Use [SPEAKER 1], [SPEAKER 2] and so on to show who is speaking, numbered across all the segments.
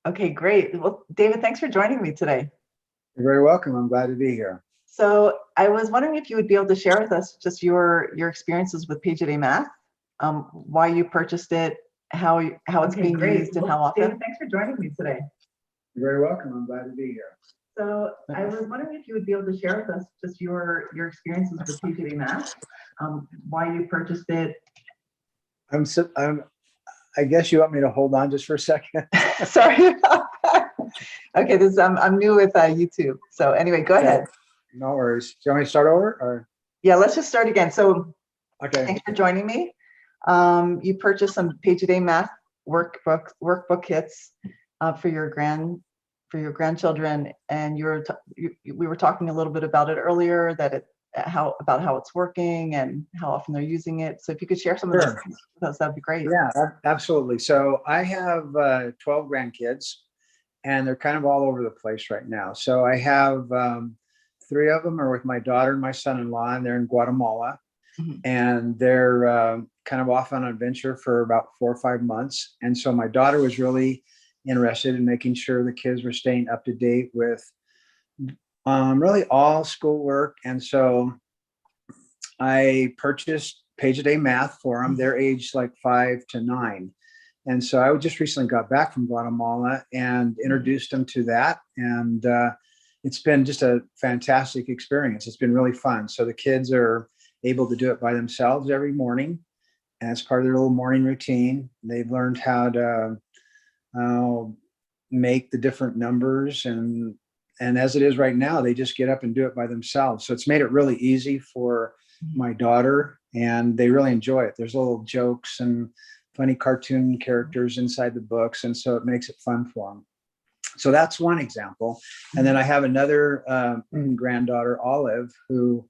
[SPEAKER 1] Okay, great. Well, David, thanks for joining me today.
[SPEAKER 2] You're very welcome. I'm glad to be here.
[SPEAKER 1] So I was wondering if you would be able to share with us just your experiences with Page a Day Math, why you purchased it, how it's being used, and how often. David, thanks for joining me today.
[SPEAKER 2] You're very welcome. I'm glad to be here.
[SPEAKER 1] So I was wondering if you would be able to share with us just your experiences with Page a Day Math, why you purchased it.
[SPEAKER 2] I guess you want me to hold on just for a second.
[SPEAKER 1] Sorry about that. Okay, I'm new with YouTube. So anyway, go ahead.
[SPEAKER 2] No worries. Do you want me to start over or?
[SPEAKER 1] Yeah, let's just start again. So
[SPEAKER 2] Okay.
[SPEAKER 1] thanks for joining me. You purchased some Page a Day Math workbook kits for your grandchildren, and we were talking a little bit about it earlier, about how it's working and how often they're using it. So if you could share some of those things with us, that'd be great.
[SPEAKER 2] Yeah, absolutely. So I have 12 grandkids, and they're kind of all over the place right now. So I have 3 of them are with my daughter and my son-in-law, and they're in Guatemala.
[SPEAKER 1] Mhm.
[SPEAKER 2] And they're kind of off on an adventure for about 4 or 5 months. And so my daughter was really interested in making sure the kids were staying up to date with really all schoolwork. And so I purchased Page a Day Math for them. They're aged like 5 to 9. And so I just recently got back from Guatemala and introduced them to that. And it's been just a fantastic experience. It's been really fun. So the kids are able to do it by themselves every morning, and it's part of their little morning routine. They've learned how to make the different numbers, and as it is right now, they just get up and do it by themselves. So it's made it really easy for my daughter, and they really enjoy it. There's little jokes and funny cartoon characters inside the books, and so it makes it fun for them. So that's one example. And then I have another granddaughter, Olive, who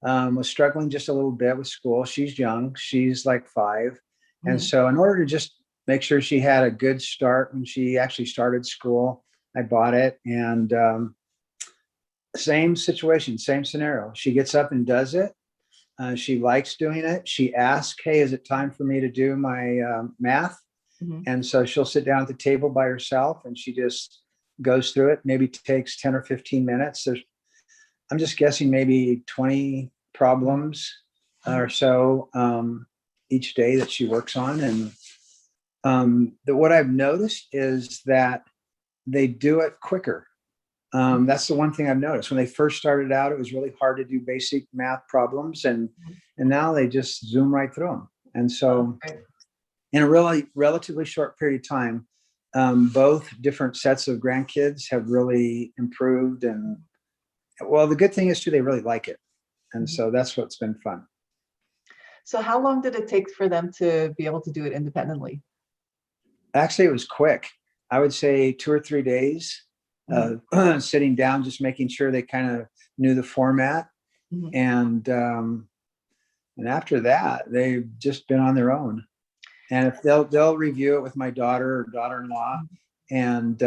[SPEAKER 2] was struggling just a little bit with school. She's young. She's like 5. And so in order to just make sure she had a good start when she actually started school, I bought it. And same situation, same scenario. She gets up and does it. She likes doing it. She asks, hey, is it time for me to do my math? And so she'll sit down at the table by herself, and she just goes through it. Maybe takes 10 or 15 minutes. I'm just guessing maybe 20 problems or so each day that she works on. And what I've noticed is that they do it quicker. That's the one thing I've noticed. When they first started out, it was really hard to do basic math problems, and now they just zoom right through them. And so in a really relatively short period of time, both different sets of grandkids have really improved. And well, the good thing is too, they really like it. And so that's what's been fun.
[SPEAKER 1] So how long did it take for them to be able to do it independently?
[SPEAKER 2] Actually, it was quick. I would say 2 or 3 days, sitting down, just making sure they kind of knew the format. And after that, they've just been on their own. And if they'll review it with my daughter or daughter-in-law, and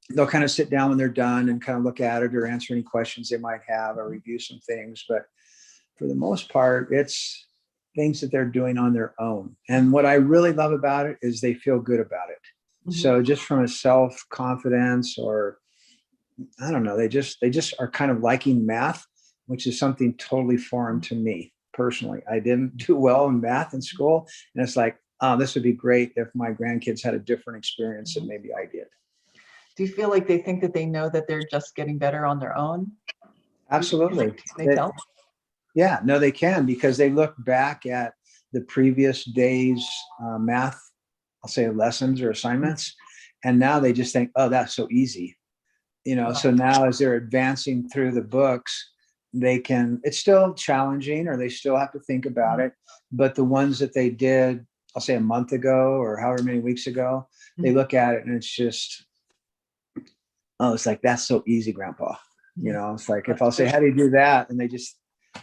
[SPEAKER 2] they'll kind of sit down when they're done and kind of look at it or answer any questions they might have or review some things. But for the most part, it's things that they're doing on their own. And what I really love about it is they feel good about it. So just from a self-confidence, or I don't know, they just are kind of liking math, which is something totally foreign to me personally. I didn't do well in math in school, and it's like, oh, this would be great if my grandkids had a different experience than maybe I did.
[SPEAKER 1] Do you feel like they think that they know that they're just getting better on their own?
[SPEAKER 2] Absolutely.
[SPEAKER 1] They tell?
[SPEAKER 2] Yeah, no, they can, because they look back at the previous day's math, I'll say lessons or assignments, and now they just think, oh, that's so easy. So now as they're advancing through the books, it's still challenging, or they still have to think about it. But the ones that they did, I'll say a month ago or however many weeks ago, they look at it and it's just, oh, it's like, that's so easy, Grandpa. It's like, if I'll say, how do you do that? And they just,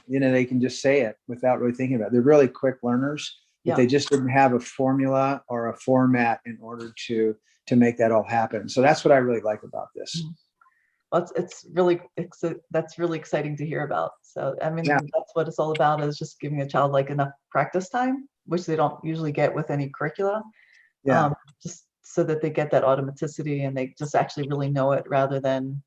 [SPEAKER 2] they can just say it without really thinking about it. They're really quick learners, but they just didn't have a formula or a format in order to make that all happen. So that's what I really like about this.
[SPEAKER 1] Well, that's really exciting to hear about. So, I mean, that's what it's all about, is just giving a child like enough practice time, which they don't usually get with any curricula.
[SPEAKER 2] Yeah.
[SPEAKER 1] so that they get that automaticity and they just actually really know it, rather than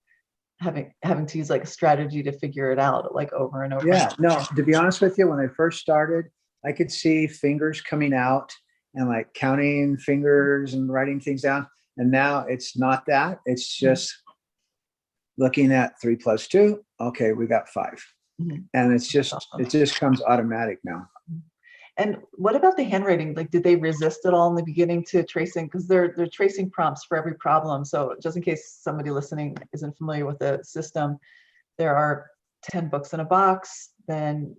[SPEAKER 1] having to use like a strategy to figure it out like over and over and
[SPEAKER 2] Yeah,
[SPEAKER 1] over.
[SPEAKER 2] no, to be honest with you, when I first started, I could see fingers coming out and like counting fingers and writing things down. And now it's not that. It's just looking at 3 plus 2. Okay, we got 5.
[SPEAKER 1] Mhm.
[SPEAKER 2] And it's just,
[SPEAKER 1] Awesome.
[SPEAKER 2] it just comes automatic now.
[SPEAKER 1] And what about the handwriting? Like, did they resist at all in the beginning to tracing? Because they're tracing prompts for every problem. So just in case somebody listening isn't familiar with the system, there are 10 books in a box. Then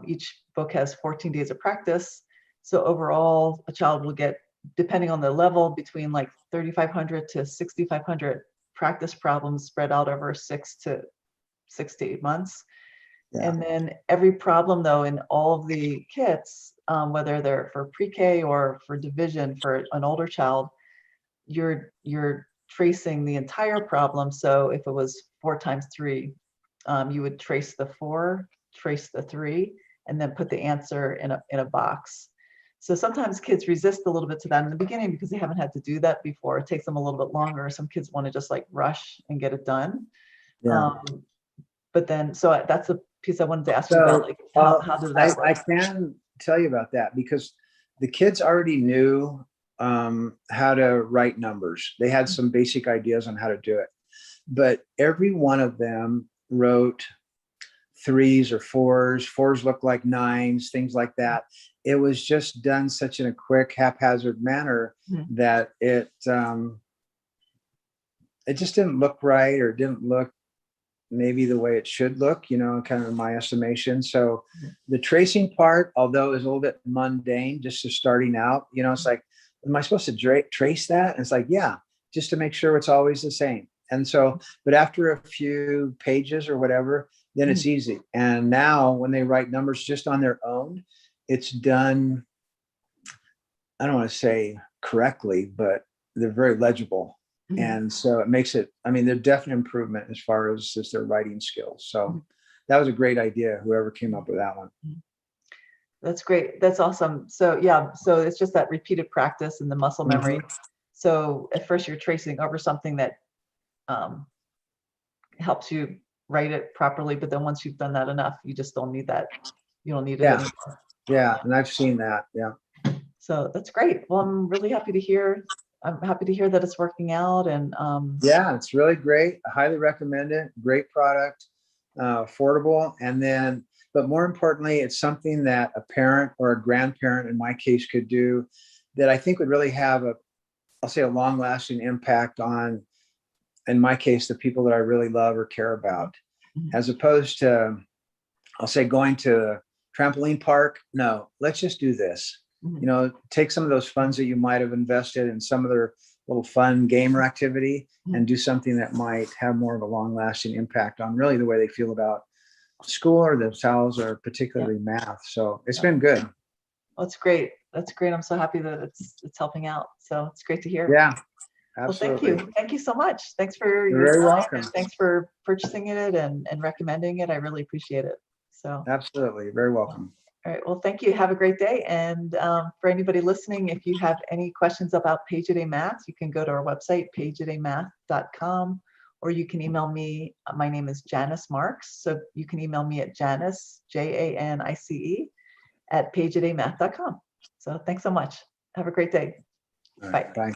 [SPEAKER 1] each book has 14 days of practice. So overall, a child will get, depending on the level, between like 3,500 to 6,500 practice problems spread out over 6 to 8 months.
[SPEAKER 2] Yeah.
[SPEAKER 1] And then every problem, though, in all of the kits, whether they're for pre-K or for division for an older child, you're tracing the entire problem. So if it was 4 times 3, you would trace the 4, trace the 3, and then put the answer in a box. So sometimes kids resist a little bit to that in the beginning because they haven't had to do that before. It takes them a little bit longer. Some kids want to just like rush and get it done.
[SPEAKER 2] Yeah.
[SPEAKER 1] But then, so that's a piece I wanted to ask you about,
[SPEAKER 2] So
[SPEAKER 1] like how does that work?
[SPEAKER 2] I can tell you about that because the kids already knew how to write numbers. They had some basic ideas on how to do it, but every one of them wrote 3s or 4s. 4s look like 9s, things like that. It was just done such in a quick, haphazard manner that it just didn't look right, or didn't look maybe the way it should look, kind of in my estimation. So the tracing part, although is a little bit mundane, just to starting out, it's like, am I supposed to trace that? And it's like, yeah, just to make sure it's always the same. And so, but after a few pages or whatever, then it's easy. And now when they write numbers just on their own, it's done, I don't want to say correctly, but they're very legible. And so it makes it, they're definite improvement as far as just their writing skills. So that was a great idea, whoever came up with that one.
[SPEAKER 1] That's great. That's awesome. So yeah, so it's just that repeated practice and the muscle memory. So at first you're tracing over something that helps you write it properly, but then once you've done that enough, you just don't need that. You don't need it anymore.
[SPEAKER 2] Yeah, and I've seen that. Yeah.
[SPEAKER 1] So that's great. Well, I'm really happy to hear. I'm happy to hear that it's working out. And
[SPEAKER 2] yeah, it's really great. I highly recommend it. Great product, affordable, and then, but more importantly, it's something that a parent or a grandparent, in my case, could do that I think would really have I'll say, a long-lasting impact on, in my case, the people that I really love or care about, as opposed to, I'll say, going to a trampoline park. No, let's just do this. Take some of those funds that you might have invested in some of their little fun game or activity and do something that might have more of a long-lasting impact on really the way they feel about school or themselves, or particularly math. So it's been good.
[SPEAKER 1] Well, that's great. That's great. I'm so happy that it's helping out. So it's great to hear.
[SPEAKER 2] Yeah, absolutely.
[SPEAKER 1] Well, thank you so much. Thanks for
[SPEAKER 2] You're
[SPEAKER 1] your
[SPEAKER 2] very
[SPEAKER 1] time,
[SPEAKER 2] welcome.
[SPEAKER 1] and thanks for purchasing it and recommending it. I really appreciate it. So
[SPEAKER 2] absolutely, very welcome.
[SPEAKER 1] All right. Well, thank you. Have a great day. And for anybody listening, if you have any questions about Page A Day Math, you can go to our website, pageadaymath.com, or you can email me. My name is Janice Marks. So you can email me at Janice, Janice, at pageadaymath.com. So thanks so much. Have a great day.
[SPEAKER 2] All right, bye.